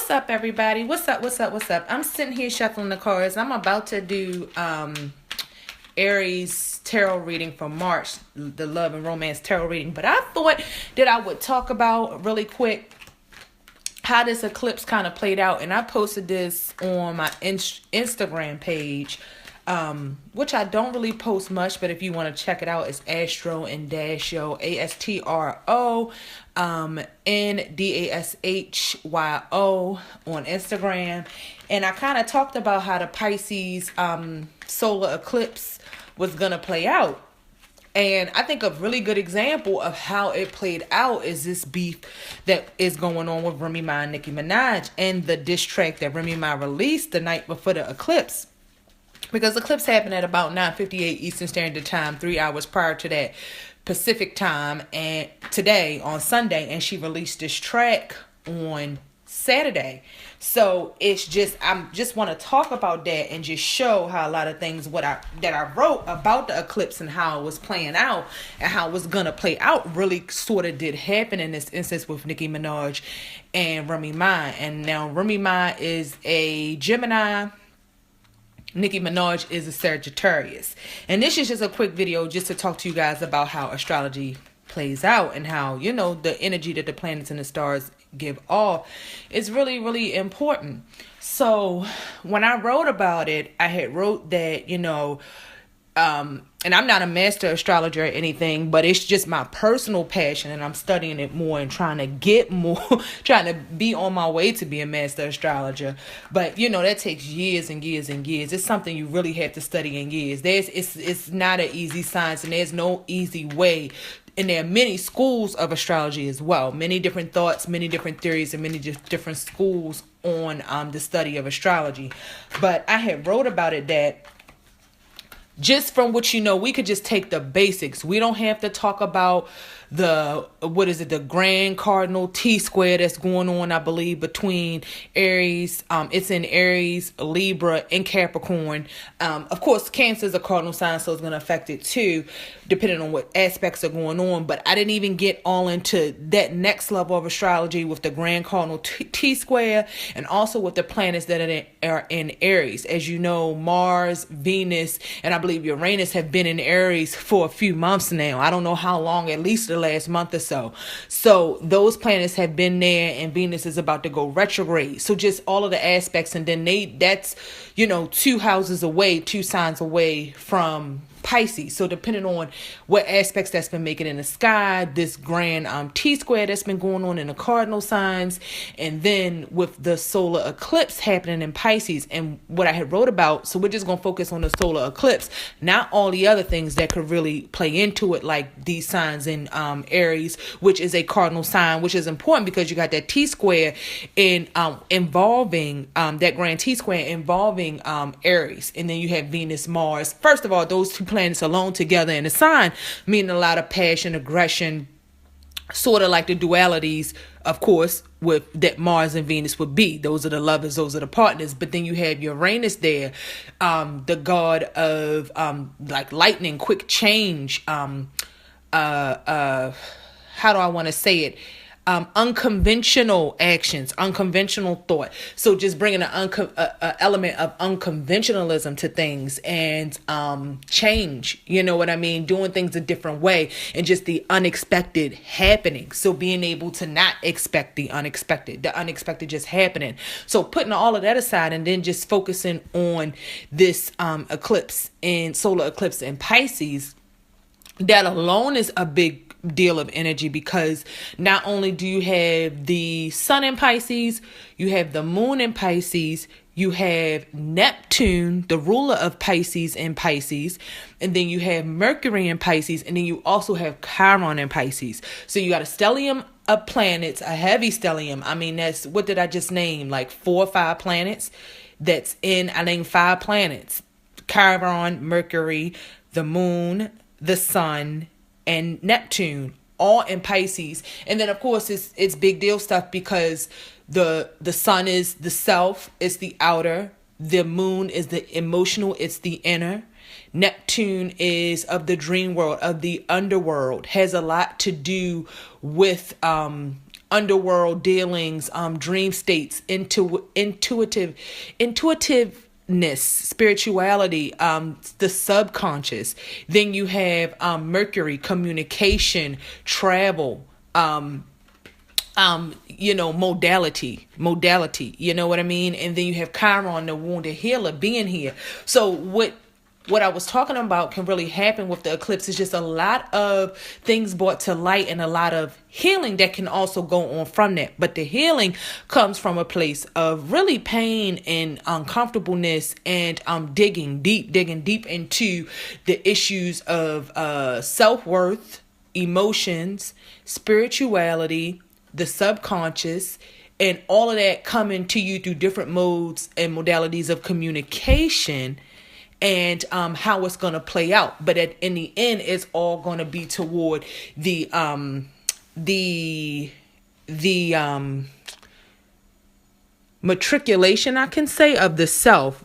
What's up, everybody? What's up? I'm sitting here shuffling the cards. I'm about to do Aries tarot reading for March, the love and romance tarot reading. But I thought that I would talk about really quick how this eclipse kind of played out. And I posted this on my Instagram page, which I don't really post much, but if you want to check it out, it's Astro and Dasho, ASTRO NDASHYO on Instagram. And I kind of talked about how the Pisces solar eclipse was gonna play out. And I think a really good example of how it played out is this beef that is going on with Remy Ma and Nicki Minaj and the diss track that Remy Ma released the night before the eclipse. Because the eclipse happened at about 9:58 Eastern Standard Time, 3 hours prior to that Pacific time, and today on Sunday, and she released this track on Saturday. So it's just, I just want to talk about that and just show how a lot of things that I wrote about the eclipse and how it was playing out and how it was gonna play out really sort of did happen in this instance with Nicki Minaj and Remy Ma. And now Remy Ma is a Gemini. Nicki Minaj is a Sagittarius. And this is just a quick video just to talk to you guys about how astrology plays out and how, the energy that the planets and the stars give off is really, really important. So when I wrote about it, I had wrote that, and I'm not a master astrologer or anything, but it's just my personal passion and I'm studying it more and trying to get more, trying to be on my way to be a master astrologer. But, that takes years and years and years. It's something you really have to study in years. It's not an easy science and there's no easy way. And there are many schools of astrology as well. Many different thoughts, many different theories, and many different schools on the study of astrology. But I had wrote about it that just from what we could just take the basics. We don't have to talk about the grand cardinal T-square that's going on, I believe, between Aries. It's in Aries, Libra, and Capricorn. Of course, Cancer is a cardinal sign, so it's going to affect it too, depending on what aspects are going on. But I didn't even get all into that next level of astrology with the grand cardinal T-square and also with the planets that are in Aries. As you know, Mars, Venus, and I believe Uranus have been in Aries for a few months now. I don't know how long, at least the last month or so. So those planets have been there and Venus is about to go retrograde. So just all of the aspects, and then that's 2 houses away, 2 signs away from Pisces. So depending on what aspects that's been making in the sky, this grand T-square that's been going on in the cardinal signs, and then with the solar eclipse happening in Pisces and what I had wrote about. So we're just going to focus on the solar eclipse, not all the other things that could really play into it, like these signs in Aries, which is a cardinal sign, which is important because you got that T-square involving that grand T-square involving Aries, and then you have Venus, Mars. First of all, those two planets alone together in a sign mean a lot of passion, aggression, sort of like the dualities, of course, with that Mars and Venus would be. Those are the lovers, those are the partners. But then you have Uranus there, the god of like lightning, quick change, how do I want to say it? Unconventional actions, unconventional thought. So just bringing an element of unconventionalism to things and change, you know what I mean? Doing things a different way and just the unexpected happening. So being able to not expect the unexpected just happening. So putting all of that aside and then just focusing on this eclipse and solar eclipse in Pisces, that alone is a big deal of energy, because not only do you have the sun in Pisces, you have the moon in Pisces, you have Neptune, the ruler of Pisces, in Pisces, and then you have Mercury in Pisces, and then you also have Chiron in Pisces. So you got a stellium of planets, a heavy stellium. I mean, that's, what did I just name? Like 4 or 5 planets. I named 5 planets: Chiron, Mercury, the moon, the sun, and Neptune, all in Pisces. And then of course it's big deal stuff, because the sun is the self, it's the outer, the moon is the emotional, it's the inner, Neptune is of the dream world, of the underworld, has a lot to do with underworld dealings, dream states, intuitiveness, spirituality, the subconscious. Then you have Mercury, communication, travel, modality, you know what I mean? And then you have Chiron, the wounded healer, being here. So what I was talking about can really happen with the eclipse is just a lot of things brought to light and a lot of healing that can also go on from that. But the healing comes from a place of really pain and uncomfortableness and digging deep into the issues of self-worth, emotions, spirituality, the subconscious, and all of that coming to you through different modes and modalities of communication, and how it's going to play out. But in the end, it's all going to be toward the matriculation, I can say, of the self,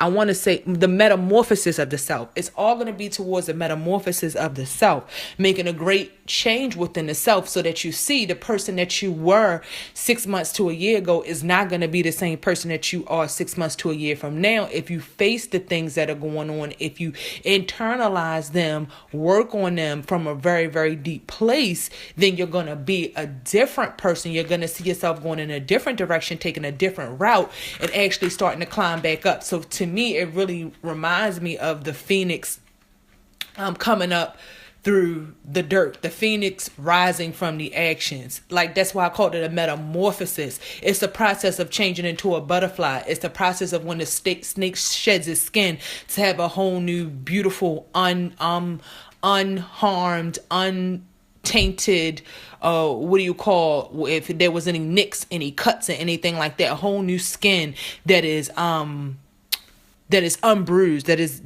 I want to say the metamorphosis of the self. It's all going to be towards the metamorphosis of the self, making a great change within the self, so that you see the person that you were 6 months to a year ago is not going to be the same person that you are 6 months to a year from now. If you face the things that are going on, if you internalize them, work on them from a very, very deep place, then you're going to be a different person. You're going to see yourself going in a different direction, taking a different route, and actually starting to climb back up. So to me, it really reminds me of the phoenix coming up through the dirt, the phoenix rising from the actions. Like, that's why I called it a metamorphosis. It's the process of changing into a butterfly. It's the process of when the snake sheds its skin to have a whole new, beautiful, unharmed, untainted, if there was any nicks, any cuts, or anything like that, a whole new skin that is unbruised, that is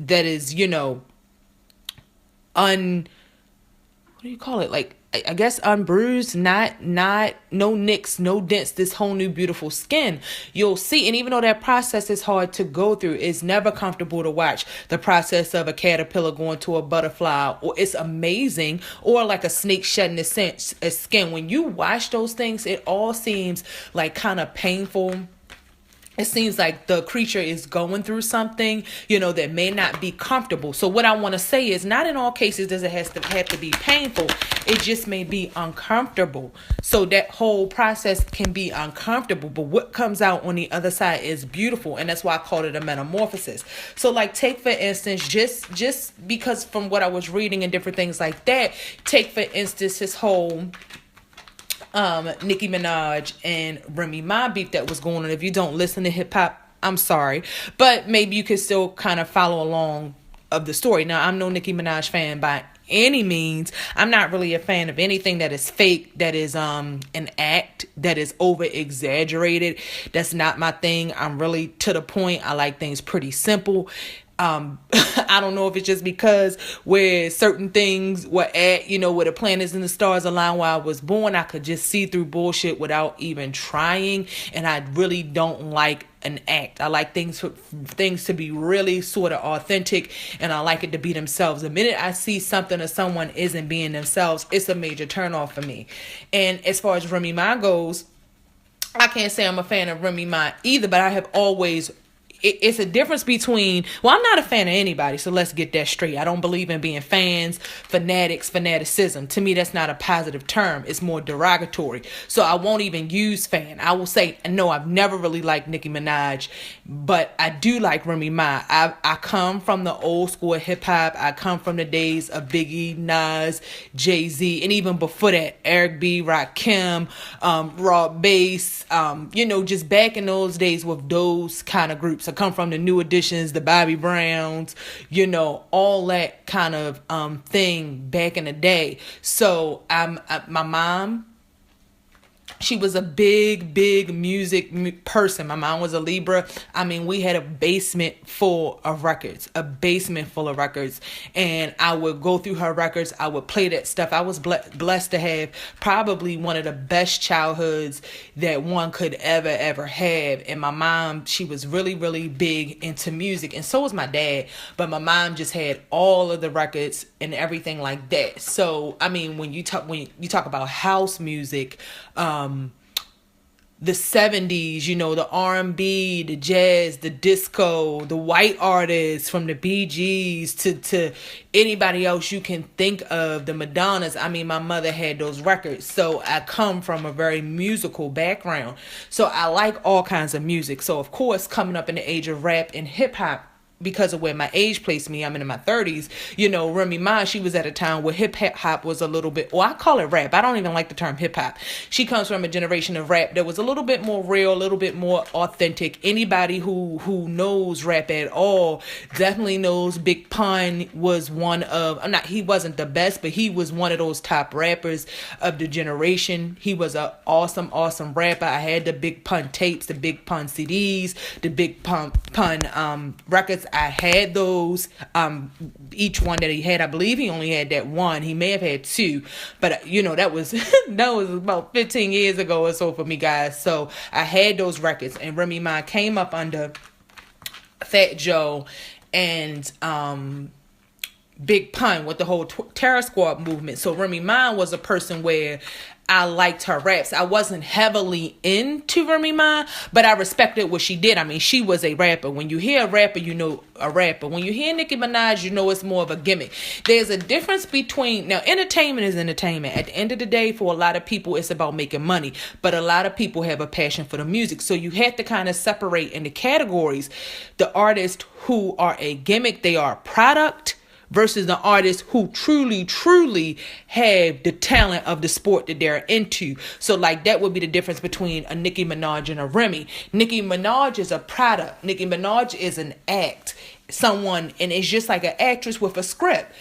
what do you call it? Like, I guess unbruised, not no nicks, no dents, this whole new beautiful skin you'll see. And even though that process is hard to go through, it's never comfortable to watch the process of a caterpillar going to a butterfly, or it's amazing, or like a snake shedding its skin. When you watch those things, it all seems like kind of painful. It seems like the creature is going through something, that may not be comfortable. So what I want to say is, not in all cases does it have to be painful. It just may be uncomfortable. So that whole process can be uncomfortable, but what comes out on the other side is beautiful. And that's why I called it a metamorphosis. So like, take for instance, just because from what I was reading and different things like that, take for instance his whole Nicki Minaj and Remy Ma beef that was going on. If you don't listen to hip hop, I'm sorry, but maybe you can still kind of follow along of the story. Now, I'm no Nicki Minaj fan by any means. I'm not really a fan of anything that is fake, that is an act, that is over exaggerated. That's not my thing. I'm really to the point. I like things pretty simple. I don't know if it's just because where certain things were at, where the planets and the stars align where I was born, I could just see through bullshit without even trying. And I really don't like an act. I like things to be really sort of authentic, and I like it to be themselves. The minute I see something or someone isn't being themselves, it's a major turnoff for me. And as far as Remy Ma goes, I can't say I'm a fan of Remy Ma either, but I have always it's a difference between, I'm not a fan of anybody, so let's get that straight. I don't believe in being fans, fanaticism. To me, that's not a positive term. It's more derogatory. So I won't even use fan. I will say, no, I've never really liked Nicki Minaj, but I do like Remy Ma. I come from the old school hip hop. I come from the days of Biggie, Nas, Jay-Z, and even before that, Eric B, Rakim, Rob Bass, just back in those days with those kind of groups. I come from the New Editions, the Bobby Browns, all that kind of thing back in the day. So my mom She was a big music person. My mom was a Libra. I mean, we had a basement full of records, and I would go through her records. I would play that stuff. I was blessed to have probably one of the best childhoods that one could ever have. And my mom, she was really big into music, and so was my dad. But my mom just had all of the records and everything like that. So I mean, when you talk about house music, the 70s, the R&B, the jazz, the disco, the white artists from the Bee Gees to anybody else you can think of, the Madonnas. I mean, my mother had those records. So I come from a very musical background. So I like all kinds of music. So of course, coming up in the age of rap and hip hop, because of where my age placed me, I'm in my 30s, Remy Ma, she was at a time where hip hop was a little bit, I call it rap. I don't even like the term hip hop. She comes from a generation of rap that was a little bit more real, a little bit more authentic. Anybody who knows rap at all definitely knows Big Pun was one of, he wasn't the best, but he was one of those top rappers of the generation. He was an awesome rapper. I had the Big Pun tapes, the Big Pun CDs, the Big Pun records. I had those, each one that he had. I believe he only had that one. He may have had two, but that was that was about 15 years ago or so for me, guys. So I had those records, and Remy Ma came up under Fat Joe and Big Pun with the whole Terror Squad movement. So Remy Ma was a person where I liked her raps. I wasn't heavily into Remy Ma, but I respected what she did. I mean, she was a rapper. When you hear a rapper, you know a rapper. When you hear Nicki Minaj, you know it's more of a gimmick. There's a difference between, now entertainment is entertainment. At the end of the day, for a lot of people, it's about making money. But a lot of people have a passion for the music. So you have to kind of separate into categories the artists who are a gimmick, they are a product, versus the artists who truly have the talent of the sport that they're into. So like that would be the difference between a Nicki Minaj and a Remy. Nicki Minaj is a product. Nicki Minaj is an act. And it's just like an actress with a script.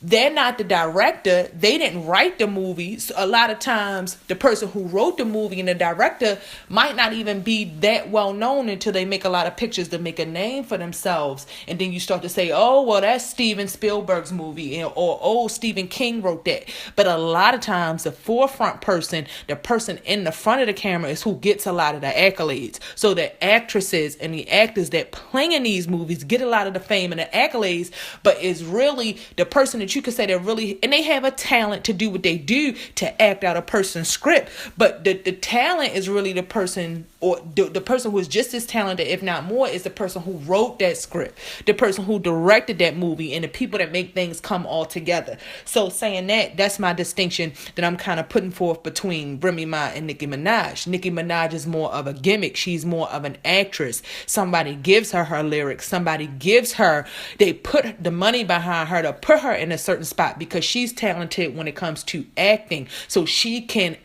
They're not the director. They didn't write the movie. So a lot of times the person who wrote the movie and the director might not even be that well known until they make a lot of pictures to make a name for themselves. And then you start to say, oh, well, that's Steven Spielberg's movie, or oh, Stephen King wrote that. But a lot of times the forefront person, the person in the front of the camera, is who gets a lot of the accolades. So the actresses and the actors that play in these movies get a lot of the fame and the accolades, but is really the person that you could say they're really, and they have a talent to do what they do to act out a person's script. But the talent is really the person, or the person who is just as talented, if not more, is the person who wrote that script, the person who directed that movie, and the people that make things come all together. So saying that's my distinction that I'm kind of putting forth between Remy Ma and Nicki Minaj. Nicki Minaj is more of a gimmick. She's more of an actress. Somebody gives her lyrics. They put the money behind her to put her in a certain spot because she's talented when it comes to acting. So she can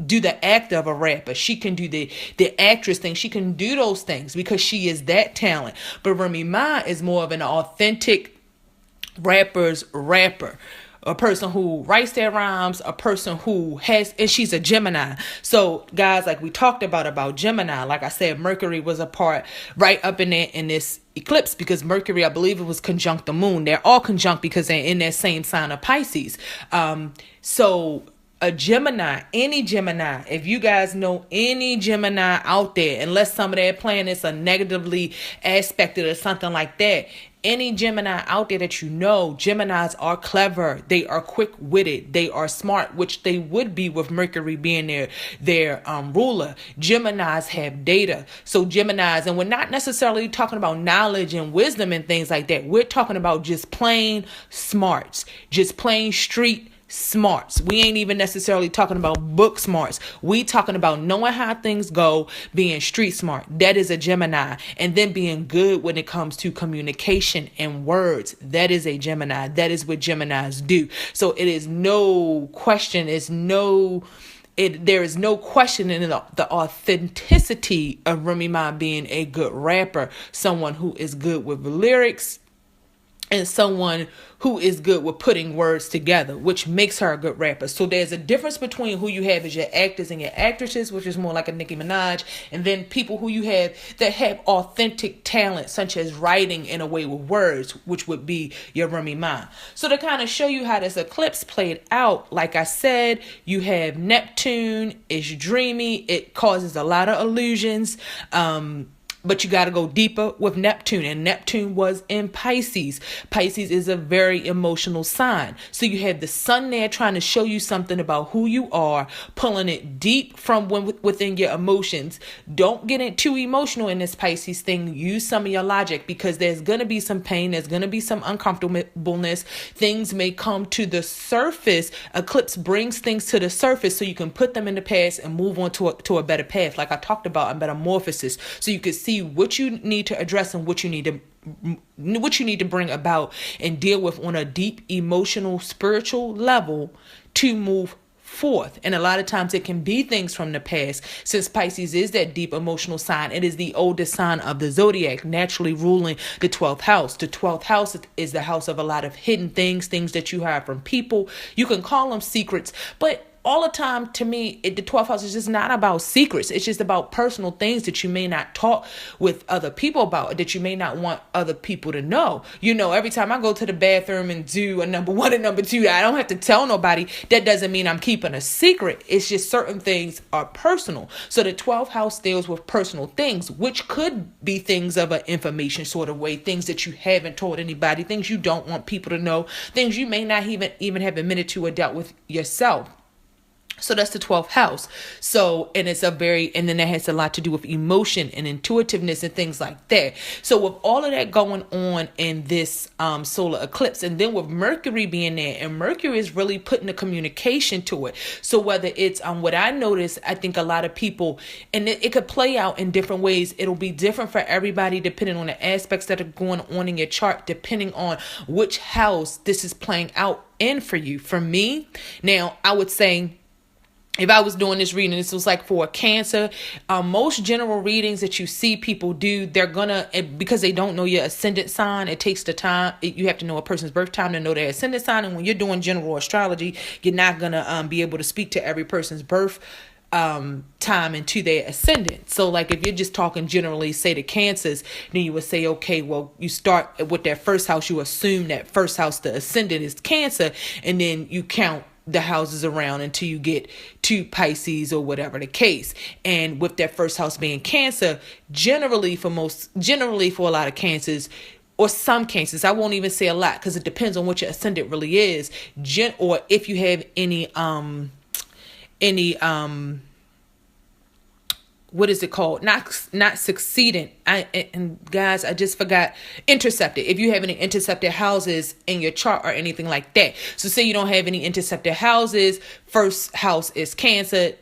do the act of a rapper. She can do the actress thing. She can do those things because she is that talent. But Remy Ma is more of an authentic rapper's rapper. A person who writes their rhymes, a person who and she's a Gemini. So guys, like we talked about Gemini, like I said, Mercury was a part right up in there in this eclipse, because Mercury, I believe it was conjunct the moon. They're all conjunct because they're in that same sign of Pisces. So a Gemini, any Gemini, if you guys know any Gemini out there, unless some of their planets are negatively aspected or something like that, any Gemini out there that you know, Geminis are clever. They are quick-witted. They are smart, which they would be with Mercury being their ruler. Geminis have data. So Geminis, and we're not necessarily talking about knowledge and wisdom and things like that. We're talking about just plain smarts, just plain street smarts. We ain't even necessarily talking about book smarts. We talking about knowing how things go, being street smart. That is a Gemini. And then being good when it comes to communication and words. That is a Gemini. That is what Geminis do. So it is no question. There is no question in the authenticity of Remy Ma being a good rapper, someone who is good with lyrics, and someone who is good with putting words together, which makes her a good rapper. So there's a difference between who you have as your actors and your actresses, which is more like a Nicki Minaj, and then people who you have that have authentic talent, such as writing in a way with words, which would be your Remy Ma. So to kind of show you how this eclipse played out, like I said, you have Neptune, it's dreamy, it causes a lot of illusions. But you got to go deeper with Neptune. And Neptune was in Pisces. Pisces is a very emotional sign. So you have the sun there trying to show you something about who you are, pulling it deep from within your emotions. Don't get it too emotional in this Pisces thing. Use some of your logic, because there's going to be some pain. There's going to be some uncomfortableness. Things may come to the surface. Eclipse brings things to the surface so you can put them in the past and move on to a better path. Like I talked about in metamorphosis. So you can see what you need to address and what you need to bring about and deal with on a deep emotional spiritual level to move forth. And a lot of times it can be things from the past. Since Pisces is that deep emotional sign, it is the oldest sign of the zodiac, naturally ruling the 12th house. The 12th house is the house of a lot of hidden things that you hide from people. You can call them secrets, but all the time, to me, the 12th house is just not about secrets. It's just about personal things that you may not talk with other people about, that you may not want other people to know. You know, every time I go to the bathroom and do a number one and number two, I don't have to tell nobody. That doesn't mean I'm keeping a secret. It's just certain things are personal. So the 12th house deals with personal things, which could be things of an information sort of way, things that you haven't told anybody, things you don't want people to know, things you may not even have admitted to or dealt with yourself. So that's the 12th house. So, and then that has a lot to do with emotion and intuitiveness and things like that. So with all of that going on in this solar eclipse, and then with Mercury being there, and Mercury is really putting the communication to it. So whether it's what I notice, I think a lot of people, and it could play out in different ways. It'll be different for everybody depending on the aspects that are going on in your chart, depending on which house this is playing out in for you. For me, now I would say, if I was doing this reading, this was like for a Cancer, most general readings that you see people do, they're gonna, because they don't know your ascendant sign, it takes the time. You have to know a person's birth time to know their ascendant sign. And when you're doing general astrology, you're not gonna be able to speak to every person's birth time into their ascendant. So like if you're just talking generally, say the Cancers, then you would say, okay, well, you start with that first house. You assume that first house, the ascendant, is Cancer, and then you count the houses around until you get to Pisces or whatever the case. And with that first house being Cancer, generally for a lot of Cancers, or some Cancers, I won't even say a lot because it depends on what your ascendant really is, or if you have any what is it called? Not succeeding. And guys, I just forgot. Intercepted. If you have any intercepted houses in your chart or anything like that. So say you don't have any intercepted houses. First house is Cancer.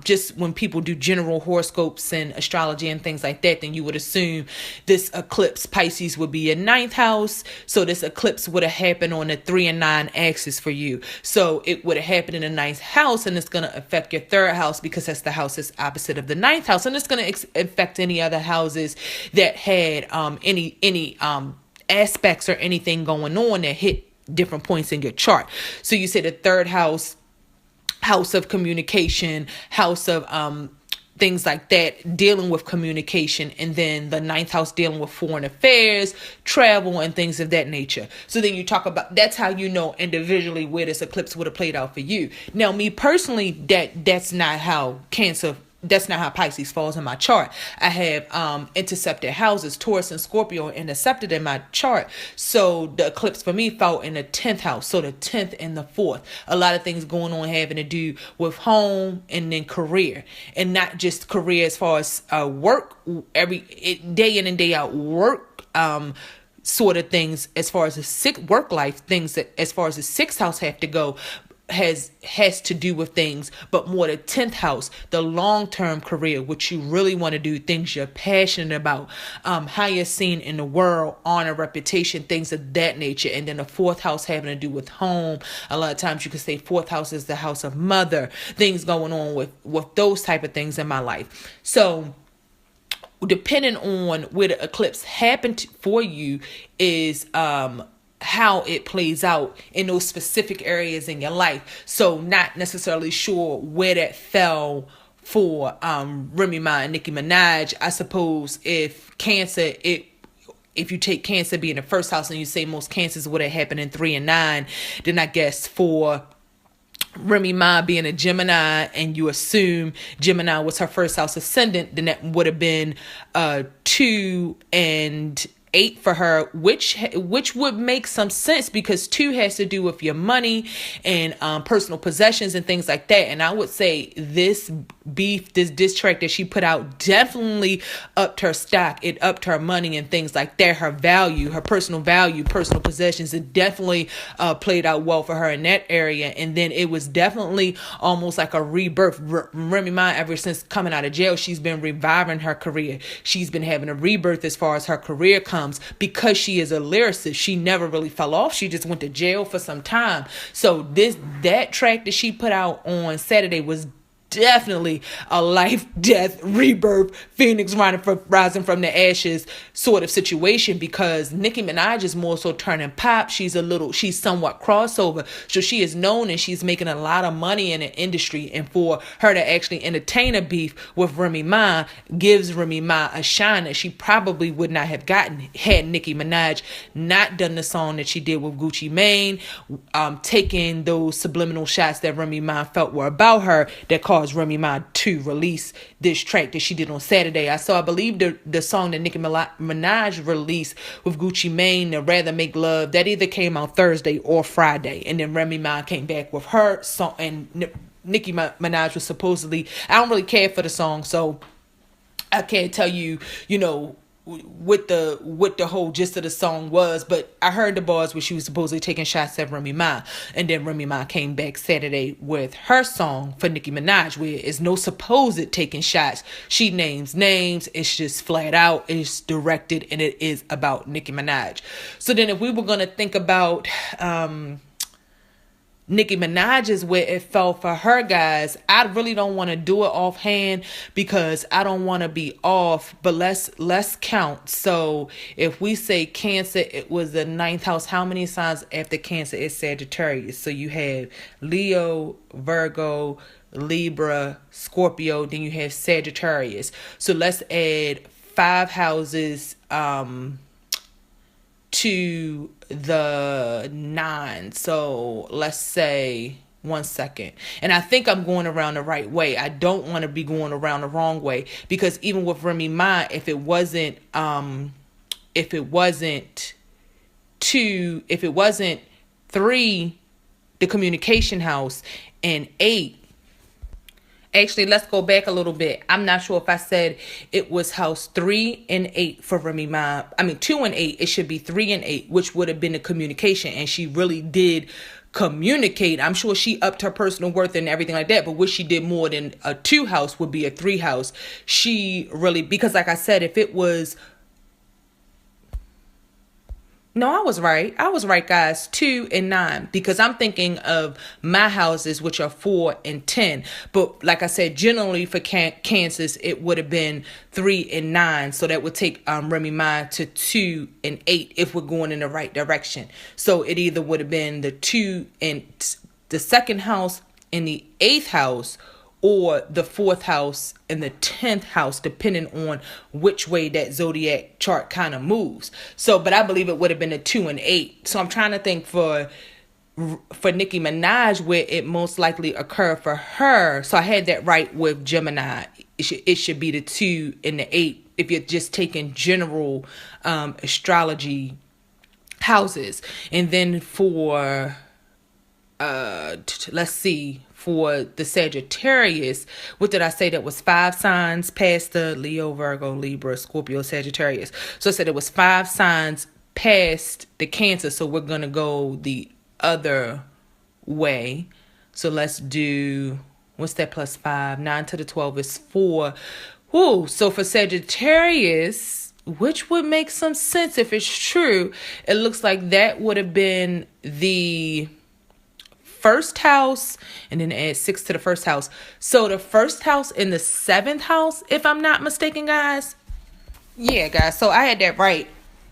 Just when people do general horoscopes and astrology and things like that, then you would assume this eclipse, Pisces, would be your 9th house. So this eclipse would have happened on the 3 and 9 axis for you. So it would have happened in the 9th house, and it's going to affect your 3rd house because that's the house that's opposite of the 9th house. And it's going to affect any other houses that had any aspects or anything going on that hit different points in your chart. So you say the 3rd house of communication, house of things like that, dealing with communication, and then the 9th house dealing with foreign affairs, travel, and things of that nature. So then you talk about, that's how you know individually where this eclipse would have played out for you. Now, me personally, that's not how Pisces falls in my chart. I have intercepted houses, Taurus and Scorpio intercepted in my chart. So the eclipse for me fell in the 10th house. So the 10th and the 4th. A lot of things going on having to do with home and then career. And not just career as far as work, day in and day out work, sort of things as far as the work life things that as far as the 6th house have to go. Has to do with things, but more the 10th house, the long-term career, what you really want to do, things you're passionate about, how you're seen in the world, honor, reputation, things of that nature. And then the 4th house having to do with home. A lot of times you could say 4th house is the house of mother, things going on with those type of things in my life. So depending on where the eclipse happened for you is how it plays out in those specific areas in your life. So not necessarily sure where that fell for Remy Ma and Nicki Minaj. I suppose if Cancer, if you take Cancer being the first house and you say most cancers would have happened in 3 and 9, then I guess for Remy Ma being a Gemini and you assume Gemini was her first house ascendant, then that would have been 2 and 8 for her, which would make some sense because 2 has to do with your money and personal possessions and things like that. And I would say this diss track that she put out definitely upped her stock. It upped her money and things like that. Her value, her personal value, personal possessions. It definitely played out well for her in that area. And then it was definitely almost like a rebirth. Remy Ma, ever since coming out of jail, she's been reviving her career. She's been having a rebirth as far as her career comes. Because she is a lyricist, she never really fell off. She just went to jail for some time. So that track that she put out on Saturday was definitely a life, death, rebirth, Phoenix rising from the ashes sort of situation, because Nicki Minaj is more so turning pop. She's somewhat crossover. So she is known and she's making a lot of money in the industry. And for her to actually entertain a beef with Remy Ma gives Remy Ma a shine that she probably would not have gotten had Nicki Minaj not done the song that she did with Gucci Mane, taking those subliminal shots that Remy Ma felt were about her that caused Remy Ma to release this track that she did on Saturday. I believe the song that Nicki Minaj released with Gucci Mane, the Rather Make Love, that either came out Thursday or Friday. And then Remy Ma came back with her song, and Nicki Minaj was supposedly, I don't really care for the song, so I can't tell you, what the whole gist of the song was, but I heard the bars where she was supposedly taking shots at Remy Ma, and then Remy Ma came back Saturday with her song for Nicki Minaj, where it's no supposed taking shots. She names names. It's just flat out. It's directed, and it is about Nicki Minaj. So then, if we were gonna think about Nicki Minaj is where it fell for her, guys. I really don't want to do it offhand because I don't want to be off, but let's count. So if we say Cancer, it was the 9th house. How many signs after Cancer is Sagittarius? So you have Leo, Virgo, Libra, Scorpio, then you have Sagittarius. So let's add 5 houses to the 9. So let's say, one second. And I think I'm going around the right way. I don't want to be going around the wrong way, because even with Remy Ma, if it wasn't 3, the communication house, and 8. Actually, let's go back a little bit. I'm not sure if I said it was house 3 and 8 for Remy Ma. 2 and 8. It should be 3 and 8, which would have been the communication. And she really did communicate. I'm sure she upped her personal worth and everything like that. But what she did more than a 2 house would be a 3 house. She really, because like I said, if it was... No, I was right. Guys. 2 and 9, because I'm thinking of my houses, which are 4 and 10. But like I said, generally for Cancers, it would have been 3 and 9. So that would take Remy Ma to 2 and 8 if we're going in the right direction. So it either would have been the 2 and the 2nd house and the 8th house, or the 4th house and the 10th house, depending on which way that zodiac chart kind of moves. So, but I believe it would have been a 2 and 8. So I'm trying to think for Nicki Minaj where it most likely occurred for her. So I had that right with Gemini. It should be the 2 and the 8 if you're just taking general astrology houses. And then for let's see, for the Sagittarius, what did I say? That was 5 signs past the Leo, Virgo, Libra, Scorpio, Sagittarius. So I said it was 5 signs past the Cancer. So we're going to go the other way. So let's do, what's that plus 5? 9 to the 12 is 4. Woo. So for Sagittarius, which would make some sense if it's true, it looks like that would have been the 1st house, and then add 6 to the 1st house. So the 1st house and the 7th house, if I'm not mistaken, guys. Yeah, guys. So I had that right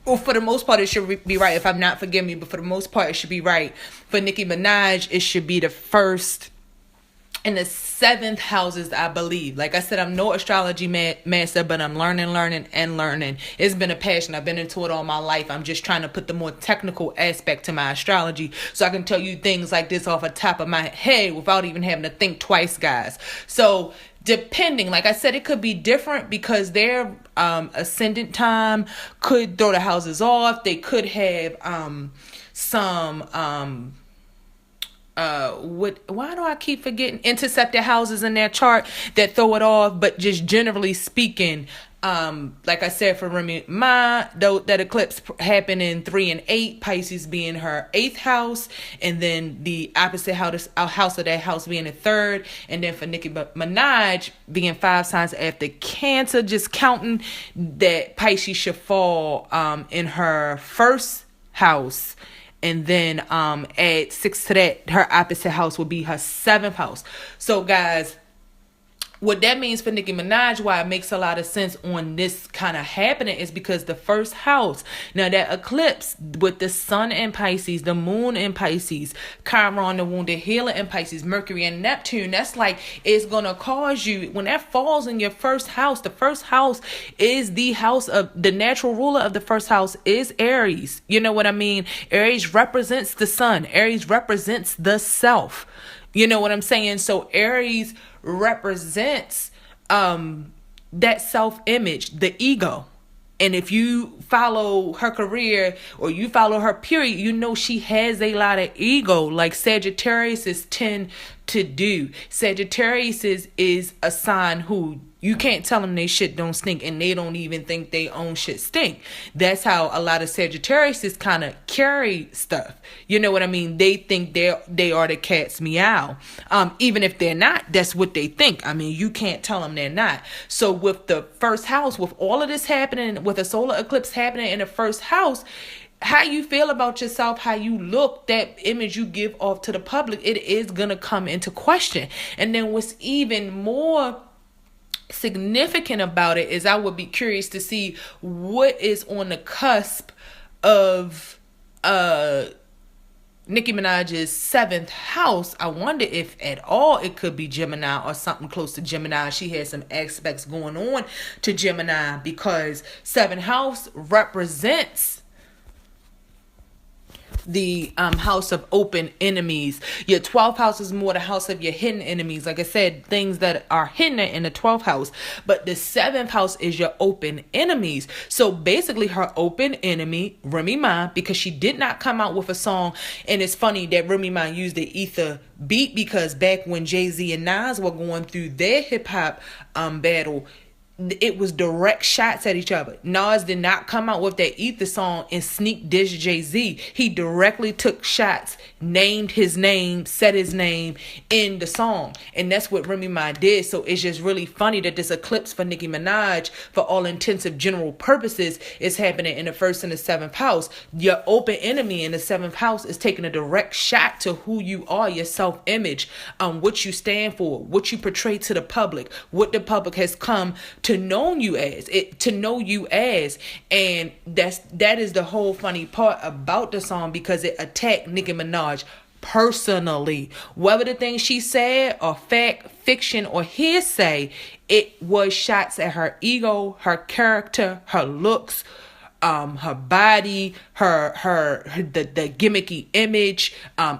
Or for the most part, it should be right. If I'm not, forgive me, but for the most part, it should be right. For Nicki Minaj, it should be the first and the seventh houses, I believe. Like I said, I'm no astrology master, but I'm learning. It's been a passion. I've been into it all my life. I'm just trying to put the more technical aspect to my astrology so I can tell you things like this off the top of my head without even having to think twice, guys. So depending, like I said, it could be different because their ascendant time could throw the houses off. They could have some why do I keep forgetting intercepted houses in their chart that throw it off? But just generally speaking, like I said, for Remy Ma, though, that eclipse happened in 3 and 8, Pisces being her 8th house, and then the opposite house of that house being the 3rd, and then for Nicki Minaj being 5 signs after Cancer, just counting that Pisces should fall in her 1st house. And then add 6 to that, her opposite house would be her 7th house. So guys, what that means for Nicki Minaj, why it makes a lot of sense on this kind of happening, is because the 1st house, now that eclipse with the sun in Pisces, the moon in Pisces, Chiron, the wounded healer in Pisces, Mercury and Neptune, that's like, it's going to cause you, when that falls in your 1st house, the 1st house is the house of, the natural ruler of the 1st house is Aries. You know what I mean? Aries represents the sun. Aries represents the self. You know what I'm saying? So Aries represents that self-image, the ego. And if you follow her career or you follow her period, you know she has a lot of ego, like Sagittarius tend to do. Sagittarius is a sign who you can't tell them they shit don't stink, and they don't even think they own shit stink. That's how a lot of Sagittarius kind of carry stuff. You know what I mean? They think they are the cat's meow. Even if they're not, that's what they think. I mean, you can't tell them they're not. So with the 1st house, with all of this happening, with a solar eclipse happening in the 1st house, how you feel about yourself, how you look, that image you give off to the public, it is going to come into question. And then what's even more significant about it is I would be curious to see what is on the cusp of Nicki Minaj's 7th house. I wonder if at all it could be Gemini or something close to Gemini. She has some aspects going on to Gemini because 7th house represents the house of open enemies. Your 12th house is more the house of your hidden enemies. Like I said, things that are hidden in the 12th house. But the 7th house is your open enemies. So basically her open enemy, Remy Ma, because she did not come out with a song. And it's funny that Remy Ma used the ether beat because back when Jay-Z and Nas were going through their hip hop battle, it was direct shots at each other. Nas did not come out with that ether song and sneak diss Jay-Z. He directly took shots, named his name, said his name in the song. And that's what Remy Ma did. So it's just really funny that this eclipse for Nicki Minaj, for all intensive general purposes, is happening in the 1st and the 7th house. Your open enemy in the 7th house is taking a direct shot to who you are, your self-image, what you stand for, what you portray to the public, what the public has come to know you as, and that is the whole funny part about the song, because it attacked Nicki Minaj personally. Whether the things she said or fact, fiction, or hearsay, it was shots at her ego, her character, her looks, her body, the gimmicky image,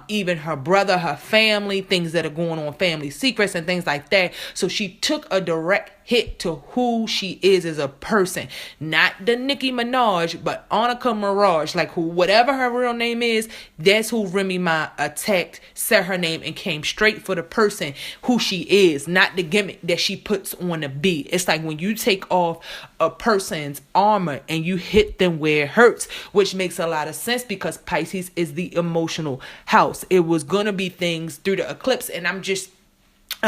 even her brother, her family, things that are going on, family secrets and things like that. So she took a direct hit to who she is as a person. Not the Nicki Minaj, but Annika Mirage, like whatever her real name is, that's who Remy Ma attacked, said her name, and came straight for the person who she is, not the gimmick that she puts on the beat. It's like when you take off a person's armor and you hit them where it hurts, which makes a lot of sense because Pisces is the emotional house. It was gonna be things through the eclipse, and I'm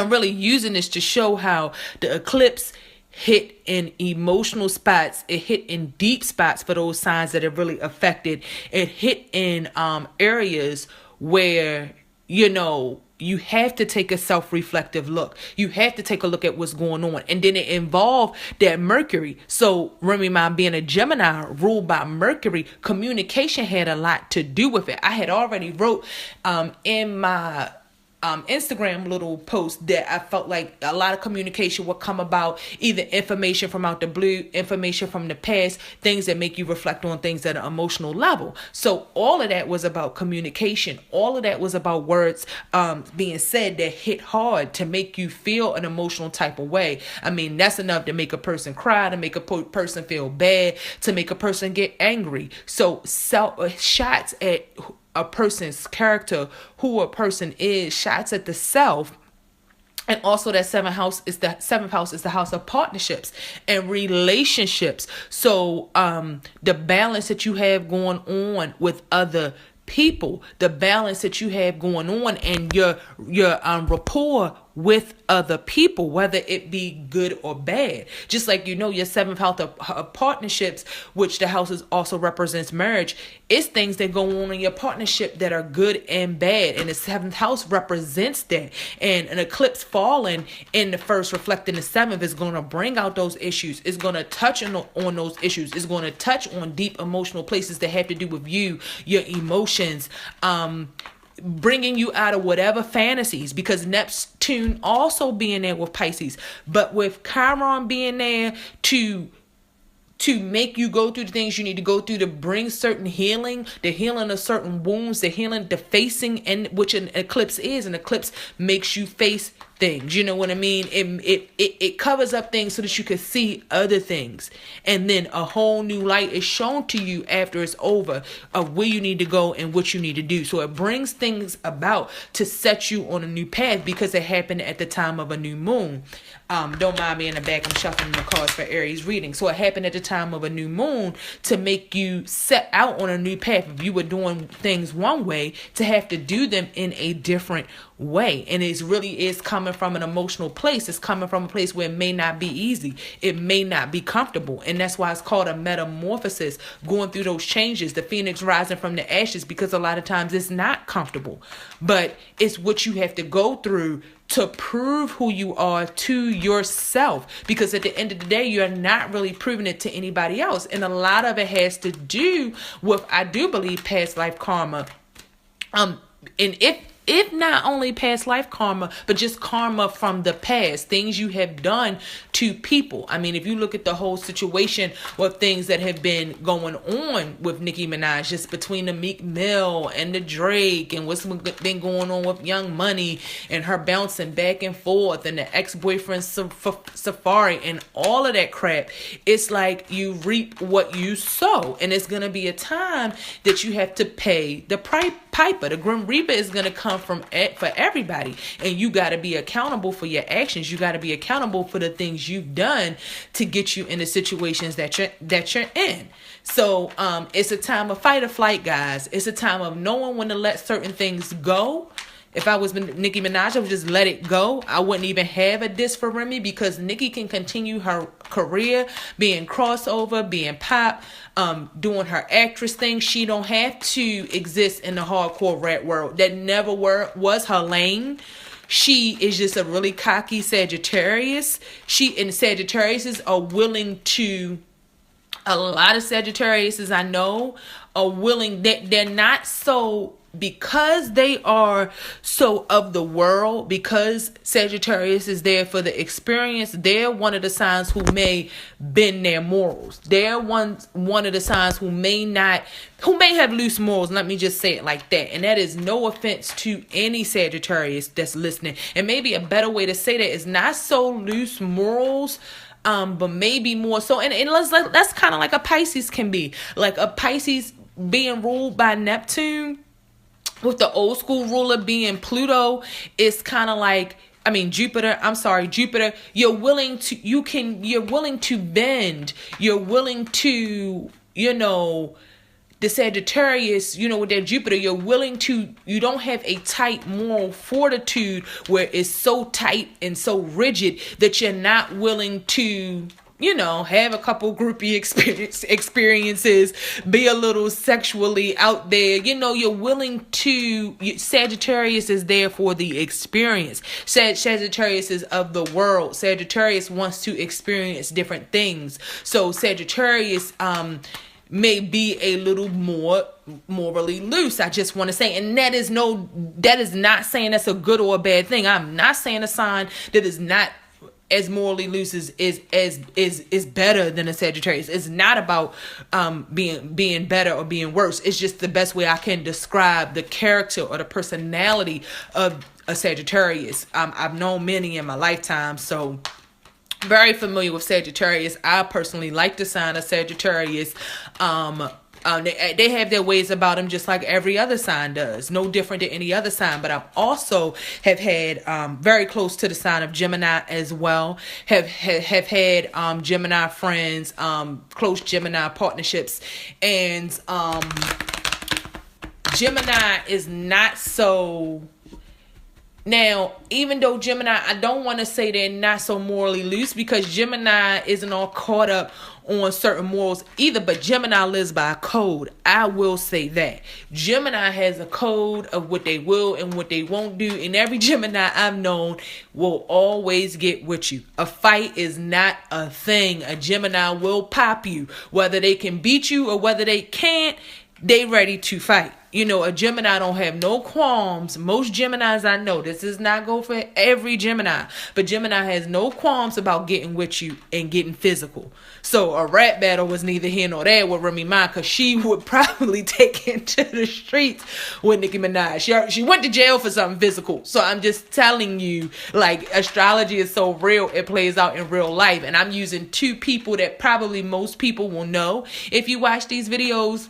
really using this to show how the eclipse hit in emotional spots. It hit in deep spots for those signs that it really affected. It hit in areas where, you have to take a self-reflective look. You have to take a look at what's going on. And then it involved that Mercury. So Remy Ma being a Gemini ruled by Mercury, communication had a lot to do with it. I had already wrote in my Instagram little post that I felt like a lot of communication would come about, either information from out the blue, information from the past, things that make you reflect on things at an emotional level. So all of that was about communication. All of that was about words being said that hit hard to make you feel an emotional type of way. I mean, that's enough to make a person cry, to make a person feel bad, to make a person get angry. So shots at a person's character, who a person is, shots at the self. And also that seventh house is the house of partnerships and relationships. So the balance that you have going on with other people, the balance that you have going on, and your rapport with other people, whether it be good or bad. Just like, your seventh house of partnerships, which the houses also represents marriage, it's things that go on in your partnership that are good and bad. And the seventh house represents that. And an eclipse falling in the first, reflecting the seventh, is going to bring out those issues. It's going to touch on those issues. It's going to touch on deep emotional places that have to do with you, your emotions, bringing you out of whatever fantasies, because Neptune also being there with Pisces, but with Chiron being there to make you go through the things you need to go through, to bring certain healing, the healing of certain wounds, the healing, the facing, and which an eclipse is. An eclipse makes you face things. You know what I mean? It covers up things so that you can see other things. And then a whole new light is shown to you after it's over of where you need to go and what you need to do. So it brings things about to set you on a new path, because it happened at the time of a new moon. Don't mind me in the back. I'm shuffling the cards for Aries reading. So it happened at the time of a new moon to make you set out on a new path. If you were doing things one way, to have to do them in a different way. And it really is coming from an emotional place. It's coming from a place where it may not be easy. It may not be comfortable. And that's why it's called a metamorphosis, going through those changes, the phoenix rising from the ashes, because a lot of times it's not comfortable, but it's what you have to go through to prove who you are to yourself. Because at the end of the day, you're not really proving it to anybody else. And a lot of it has to do with, I do believe, past life karma. And if not only past life karma, but just karma from the past, things you have done to people. I mean, if you look at the whole situation with things that have been going on with Nicki Minaj, just between the Meek Mill and the Drake, and what's been going on with Young Money and her bouncing back and forth, and the ex-boyfriend Safari and all of that crap, it's like you reap what you sow. And it's going to be a time that you have to pay the piper. The Grim Reaper is going to come for everybody, and you got to be accountable for your actions. You got to be accountable for the things you've done to get you in the situations that you're in. So it's a time of fight or flight, guys. It's a time of knowing when to let certain things go. If I was Nicki Minaj, I would just let it go. I wouldn't even have a diss for Remy, because Nicki can continue her career, being crossover, being pop, doing her actress thing. She don't have to exist in the hardcore rap world. That never was her lane. She is just a really cocky Sagittarius. Sagittariuses are willing to, a lot of Sagittariuses I know are willing, they're not so, because they are so of the world, because Sagittarius is there for the experience, they're one of the signs who may bend their morals. They're one of the signs who may have loose morals. Let me just say it like that. And that is no offense to any Sagittarius that's listening. And maybe a better way to say that is not so loose morals, but maybe more so. And that's kind of like a Pisces can be. Like a Pisces being ruled by Neptune, with the old school ruler being Pluto, it's kind of like, Jupiter, you're willing to bend, you're willing to, the Sagittarius, with their Jupiter, you don't have a tight moral fortitude where it's so tight and so rigid that you're not willing to you know, have a couple groupie experiences, be a little sexually out there. You know, you're willing to, Sagittarius is there for the experience. Sagittarius is of the world. Sagittarius wants to experience different things. So Sagittarius, may be a little more morally loose. I just want to say, and that is not saying that's a good or a bad thing. I'm not saying a sign that is not as morally loose is better than a Sagittarius. It's not about being better or being worse. It's just the best way I can describe the character or the personality of a Sagittarius. I've known many in my lifetime, so very familiar with Sagittarius. I personally like the sign of Sagittarius. They have their ways about them just like every other sign does. No different than any other sign. But I've also have had very close to the sign of Gemini as well. Have had Gemini friends, close Gemini partnerships. And Gemini is not so... Now, even though Gemini, I don't want to say they're not so morally loose, because Gemini isn't all caught up on certain morals either, but Gemini lives by a code. I will say that. Gemini has a code of what they will and what they won't do, and every Gemini I've known will always get with you. A fight is not a thing. A Gemini will pop you. Whether they can beat you or whether they can't, they ready to fight. You know, a Gemini don't have no qualms. Most Geminis I know, this does not go for every Gemini, but Gemini has no qualms about getting with you and getting physical. So a rap battle was neither here nor there with Remy Ma, because she would probably take him to the streets with Nicki Minaj. She went to jail for something physical. So I'm just telling you, like, astrology is so real, it plays out in real life. And I'm using two people that probably most people will know if you watch these videos,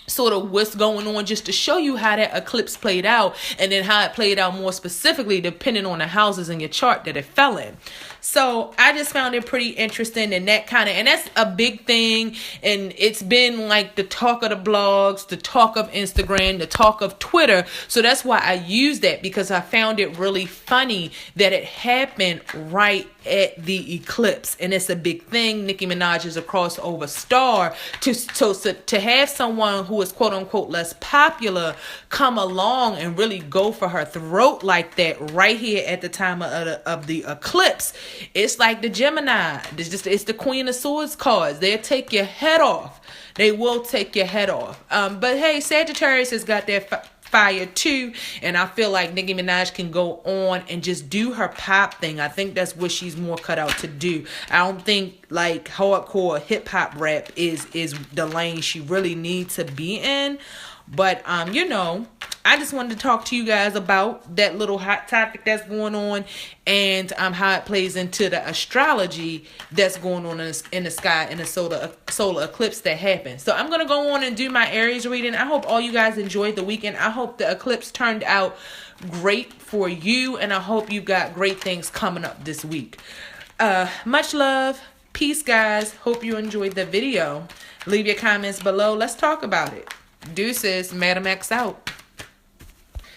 sort of what's going on, just to show you how that eclipse played out, and then how it played out more specifically depending on the houses in your chart that it fell in. So I just found it pretty interesting, and that's a big thing, and it's been like the talk of the blogs, the talk of Instagram, the talk of Twitter. So that's why I used that, because I found it really funny that it happened right at the eclipse, and it's a big thing. Nicki Minaj is a crossover star. To have someone who is quote unquote less popular come along and really go for her throat like that right here at the time of the eclipse, it's like the Gemini. It's the Queen of Swords cards. They'll take your head off. They will take your head off. But hey, Sagittarius has got that fire too, and I feel like Nicki Minaj can go on and just do her pop thing. I think that's what she's more cut out to do. I don't think like hardcore hip hop rap is the lane she really needs to be in. But you know, I just wanted to talk to you guys about that little hot topic that's going on, and how it plays into the astrology that's going on in the sky in the solar eclipse that happened. So I'm gonna go on and do my Aries reading. I hope all you guys enjoyed the weekend. I hope the eclipse turned out great for you, and I hope you got great things coming up this week. Much love. Peace, guys. Hope you enjoyed the video. Leave your comments below. Let's talk about it. Deuces. Madam X out.